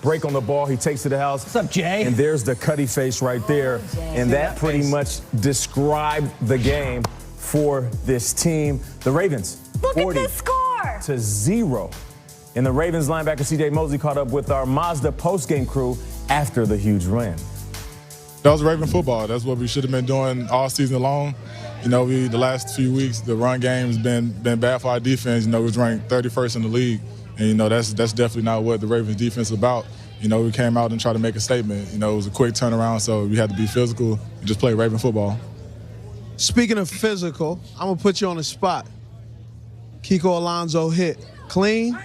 break on the ball. He takes to the house. What's up, Jay? And there's the cutty face right there. And that pretty much described the game for this team. The Ravens, Look at this score! 40-0. And the Ravens linebacker C.J. Mosley caught up with our Mazda postgame crew after the huge win. That was Raven football. That's what we should have been doing all season long. You know, the last few weeks, the run game has been bad for our defense. You know, we was ranked 31st in the league. And, you know, that's definitely not what the Ravens defense is about. You know, we came out and tried to make a statement. You know, it was a quick turnaround, so we had to be physical and just play Raven football. Speaking of physical, I'm going to put you on the spot. Kiko Alonso hit. Clean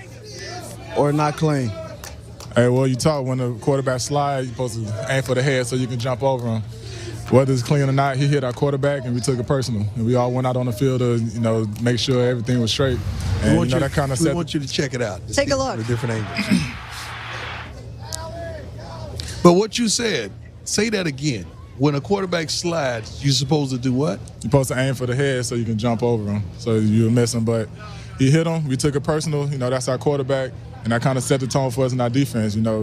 or not clean? Hey, well, you talk when the quarterback slides, you're supposed to aim for the head so you can jump over him. Whether it's clean or not, he hit our quarterback, and we took it personal. And we all went out on the field to, you know, make sure everything was straight. And, we want you to check it out. Take a look. From a different angle. But what you said, say that again. When a quarterback slides, you're supposed to do what? You're supposed to aim for the head so you can jump over him. So you'll miss him. But he hit him. We took it personal. You know, that's our quarterback. And that kind of set the tone for us in our defense. You know,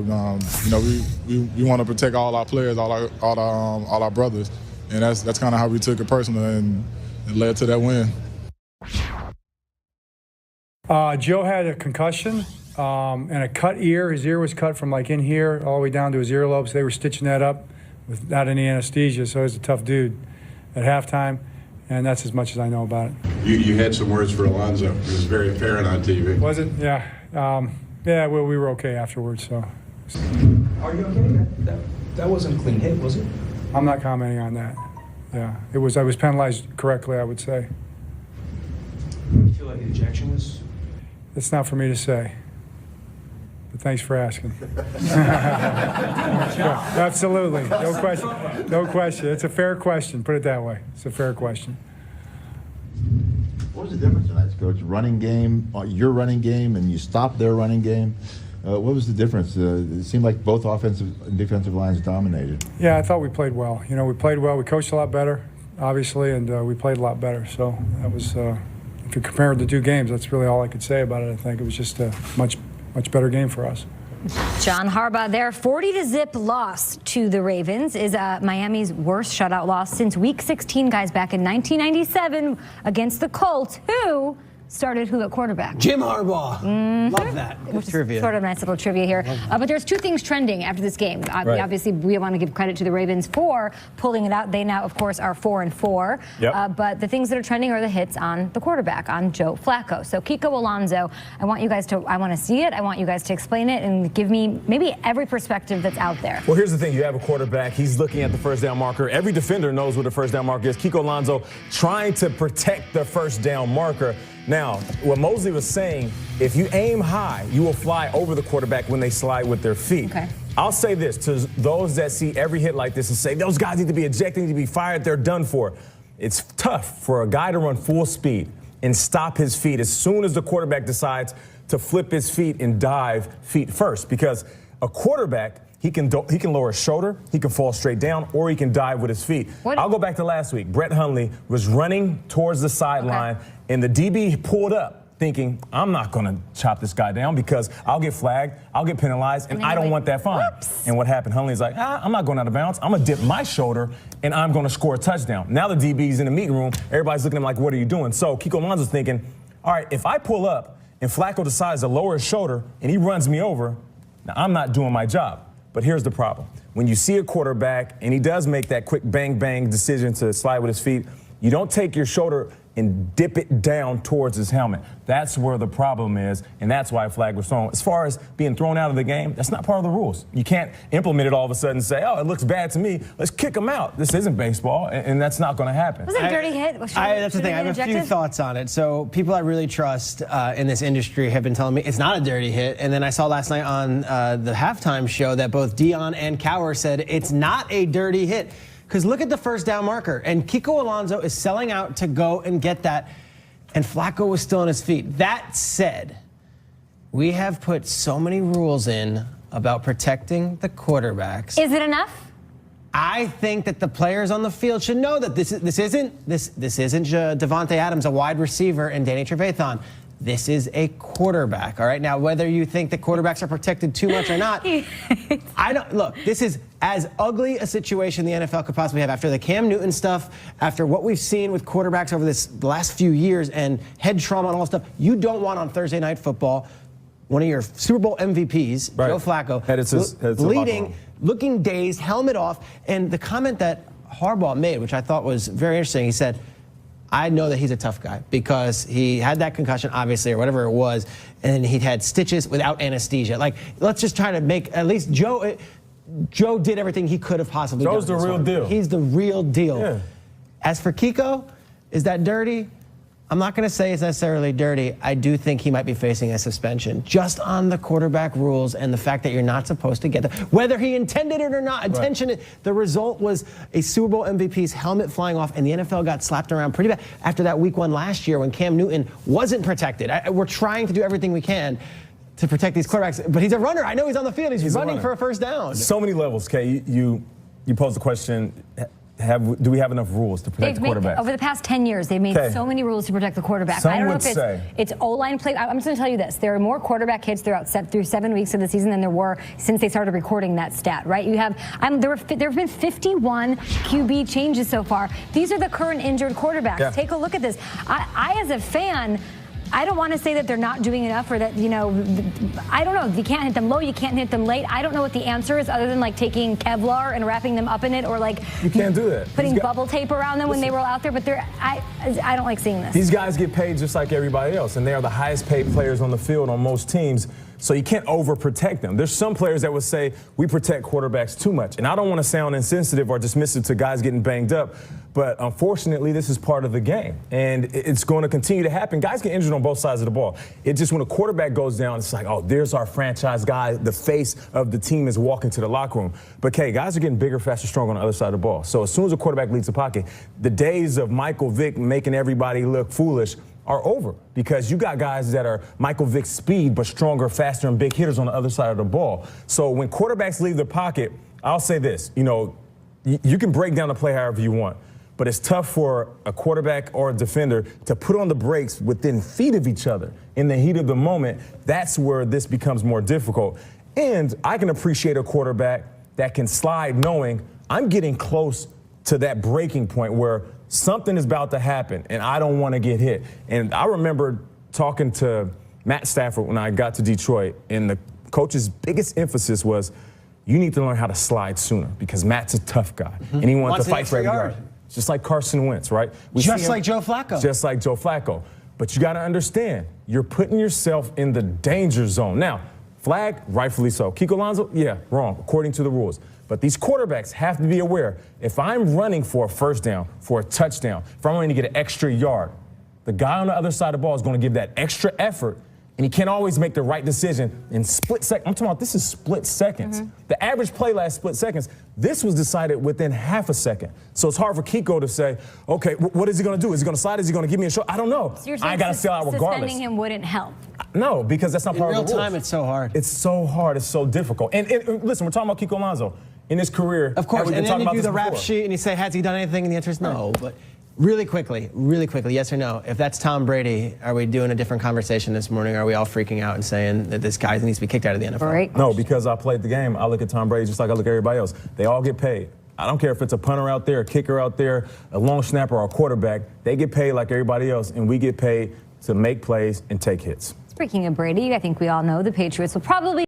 we want to protect all our players, all our brothers, and that's kind of how we took it personal, and it led to that win. Joe had a concussion and a cut ear. His ear was cut from like in here all the way down to his earlobes. They were stitching that up without any anesthesia, so he's a tough dude at halftime, and that's as much as I know about it. You had some words for Alonzo. It was very apparent on TV. Was it? Yeah. Yeah, well, we were okay afterwards, so. Are you okay? That wasn't a clean hit, was it? I'm not commenting on that. Yeah, I was penalized correctly, I would say. You feel like the ejection was? It's not for me to say. But thanks for asking. Absolutely, no question. No question. It's a fair question. Put it that way. It's a fair question. What was the difference tonight, Coach? Running game, your running game, and you stopped their running game. What was the difference? It seemed like both offensive and defensive lines dominated. Yeah, I thought we played well. You know, we played well. We coached a lot better, obviously, and we played a lot better. So that was, if you compare the two games, that's really all I could say about it. I think it was just a much better game for us. John Harbaugh, their 40-0 loss to the Ravens is Miami's worst shutout loss since Week 16, guys, back in 1997 against the Colts, who started who at quarterback? Jim Harbaugh. Love that. Which is sort of a nice little trivia here. But there's two things trending after this game. Right. Obviously, we want to give credit to the Ravens for pulling it out. They now, of course, are 4-4. Yep. But the things that are trending are the hits on the quarterback, on Joe Flacco. So Kiko Alonso, I want to see it. I want you guys to explain it and give me maybe every perspective that's out there. Well, here's the thing. You have a quarterback. He's looking at the first down marker. Every defender knows what the first down marker is. Kiko Alonso trying to protect the first down marker. Now, what Mosley was saying, if you aim high, you will fly over the quarterback when they slide with their feet. Okay. I'll say this to those that see every hit like this and say, those guys need to be ejected, need to be fired, they're done for. It's tough for a guy to run full speed and stop his feet as soon as the quarterback decides to flip his feet and dive feet first, because a quarterback, he can lower his shoulder, he can fall straight down, or he can dive with his feet. I'll go back to last week. Brett Hundley was running towards the sideline, and the DB pulled up thinking, I'm not going to chop this guy down because I'll get flagged, I'll get penalized, and I don't want that fine. Whoops. And what happened? Hundley's like, I'm not going out of bounds. I'm going to dip my shoulder, and I'm going to score a touchdown. Now the DB's in the meeting room. Everybody's looking at him like, what are you doing? So Kiko Alonso's thinking, all right, if I pull up and Flacco decides to lower his shoulder and he runs me over, now I'm not doing my job. But here's the problem. When you see a quarterback and he does make that quick bang-bang decision to slide with his feet, you don't take your shoulder and dip it down towards his helmet. That's where the problem is, and that's why a flag was thrown. As far as being thrown out of the game, that's not part of the rules. You can't implement it all of a sudden and say, oh, it looks bad to me, let's kick him out. This isn't baseball, and that's not going to happen. Was it a dirty hit? That's the thing. I have a few thoughts on it. So people I really trust in this industry have been telling me it's not a dirty hit. And then I saw last night on the halftime show that both Dion and Cower said it's not a dirty hit. Because look at the first down marker. And Kiko Alonso is selling out to go and get that. And Flacco was still on his feet. That said, we have put so many rules in about protecting the quarterbacks. Is it enough? I think that the players on the field should know that this isn't Devontae Adams, a wide receiver, and Danny Trevathan. this is a quarterback. All right. Now, whether you think that quarterbacks are protected too much or not, I don't look. This is as ugly a situation the NFL could possibly have after the Cam Newton stuff, after what we've seen with quarterbacks over the last few years and head trauma and all that stuff. You don't want on Thursday Night Football one of your Super Bowl MVPs, Joe Flacco, bleeding, looking dazed, helmet off, and the comment that Harbaugh made, which I thought was very interesting, he said, I know that he's a tough guy because he had that concussion, obviously, or whatever it was, and he'd had stitches without anesthesia. Like, let's just try to make at least Joe did everything he could have possibly done. Joe's the real deal. He's the real deal. Yeah. As for Kiko, is that dirty? I'm not going to say it's necessarily dirty. I do think he might be facing a suspension just on the quarterback rules and the fact that you're not supposed to get them. Whether he intended it or not, the result was a Super Bowl MVP's helmet flying off, and the NFL got slapped around pretty bad after that week 1 last year when Cam Newton wasn't protected. We're trying to do everything we can to protect these quarterbacks, but he's a runner. I know he's on the field. He's running for a first down. So many levels, Kay. You posed the question, do we have enough rules to protect the quarterback? Over the past 10 years, they've made so many rules to protect the quarterback. Some I don't know would if it's O-line play. I'm just going to tell you this. There are more quarterback hits through 7 weeks of the season than there were since they started recording that stat, right? You have there have been 51 QB changes so far. These are the current injured quarterbacks. Yeah. Take a look at this. I as a fan, I don't want to say that they're not doing enough or that, I don't know. You can't hit them low, you can't hit them late. I don't know what the answer is other than like taking Kevlar and wrapping them up in it or like you can't do that. Putting bubble tape around them when they roll out there. But I don't like seeing this. These guys get paid just like everybody else, and they are the highest paid players on the field on most teams. So you can't overprotect them. There's some players that would say we protect quarterbacks too much. And I don't want to sound insensitive or dismissive to guys getting banged up, but unfortunately this is part of the game. And it's going to continue to happen. Guys get injured on both sides of the ball. It's just when a quarterback goes down, it's like, oh, there's our franchise guy. The face of the team is walking to the locker room. But, Kay, guys are getting bigger, faster, stronger on the other side of the ball. So as soon as a quarterback leaves the pocket, the days of Michael Vick making everybody look foolish are over because you got guys that are Michael Vick's speed but stronger, faster, and big hitters on the other side of the ball. So when quarterbacks leave the pocket, I'll say this, you can break down the play however you want, but it's tough for a quarterback or a defender to put on the brakes within feet of each other in the heat of the moment. That's where this becomes more difficult. And I can appreciate a quarterback that can slide knowing I'm getting close to that breaking point where something is about to happen, and I don't want to get hit. And I remember talking to Matt Stafford when I got to Detroit, and the coach's biggest emphasis was, you need to learn how to slide sooner because Matt's a tough guy, and he wants to fight for every yard. Just like Carson Wentz, right? Just like Joe Flacco. Just like Joe Flacco. But you got to understand, you're putting yourself in the danger zone. Now, flag, rightfully so. Kiko Alonso, yeah, wrong, according to the rules. But these quarterbacks have to be aware, if I'm running for a first down, for a touchdown, if I'm going to get an extra yard, the guy on the other side of the ball is going to give that extra effort, and he can't always make the right decision in split seconds. I'm talking about this is split seconds. The average play lasts split seconds. This was decided within half a second. So it's hard for Kiko to say, okay, what is he going to do? Is he going to slide? Is he going to give me a shot? I don't know. So you're I got to sell out regardless. Suspending him wouldn't help. No, because that's not part of the rules. In real time, it's so hard. It's so hard. It's so difficult. And listen, we're talking about Kiko Alonso. In his career, of course, and then you do the rap sheet and you say, has he done anything? And the answer is no. But really quickly, yes or no, if that's Tom Brady, are we doing a different conversation this morning? Are we all freaking out and saying that this guy needs to be kicked out of the NFL? Right. No, because I played the game. I look at Tom Brady just like I look at everybody else. They all get paid. I don't care if it's a punter out there, a kicker out there, a long snapper, or a quarterback. They get paid like everybody else, and we get paid to make plays and take hits. Speaking of Brady, I think we all know the Patriots will probably